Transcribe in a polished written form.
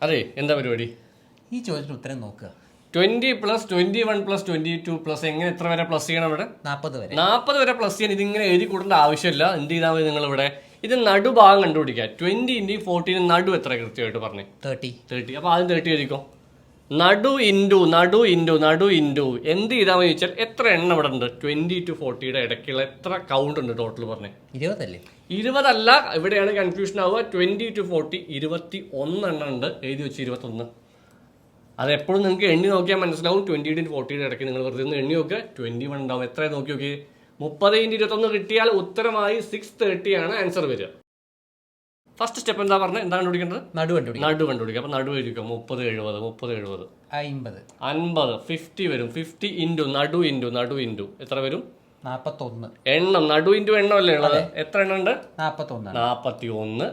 അതെ, എന്താ പരിപാടി? ഈ ചോദ്യത്തിന് ഉത്തരം നോക്കുക. 20 പ്ലസ് 21 പ്ലസ് 22 പ്ലസ് എങ്ങനെ എത്ര വരെ പ്ലസ് ചെയ്യണം? ഇവിടെ 40 വരെ പ്ലസ് ചെയ്യാൻ ഇതിങ്ങനെ എഴുതി കൂടേണ്ട ആവശ്യമില്ല. എന്ത് ചെയ്താൽ മതി? നിങ്ങൾ ഇവിടെ ഇത് നടുഭാഗം കണ്ടുപിടിക്കുക. 20 × 14 നടു എത്ര കൃത്യമായിട്ട് പറഞ്ഞു? 30. അപ്പോൾ ആദ്യം 30 എഴുതിക്കോ. നടു ഇൻറ്റു എന്ത് ചെയ്താൽ മതി ചോദിച്ചാൽ എത്ര എണ്ണം ഇവിടെ ഉണ്ട്? 20 to 40 ഇടയ്ക്കുള്ള എത്ര കൗണ്ട് ഉണ്ട് ടോട്ടൽ പറഞ്ഞേ? 20 അല്ല, ഇവിടെയാണ് കൺഫ്യൂഷൻ ആവുക. 20 to 40 21 എണ്ണം ഉണ്ട്. എഴുതി വെച്ച് 21. അത് എപ്പോഴും നിങ്ങൾക്ക് എണ്ണി നോക്കിയാൽ മനസ്സിലാവും. 20 to 40 ഇടയ്ക്ക് നിങ്ങൾ വെറുതെ ഒന്ന് എണ്ണി നോക്കുക. 21 ഉണ്ടാവും. എത്ര നോക്കി നോക്കി? 30 × 21 കിട്ടിയാൽ ഉത്തരമായി 630 ആണ് ആൻസർ വരിക. ഫസ്റ്റ് സ്റ്റെപ്പ് എന്താ പറഞ്ഞത്? എന്താണ് കണ്ടുപിടിക്കേണ്ടത്? നടു കണ്ടുപിടിക്കുക. അപ്പോൾ നടു എഴുതിക്കുക. 30 70 50 50 വരും. 50 ഇൻറ്റു നടു ഇൻറ്റു എത്ര വരും? 41. എണ്ണം നടു ഇൻറ്റു എണ്ണം അല്ലേ ഉള്ളത്? എത്ര എണ്ണം ഉണ്ട്? 41.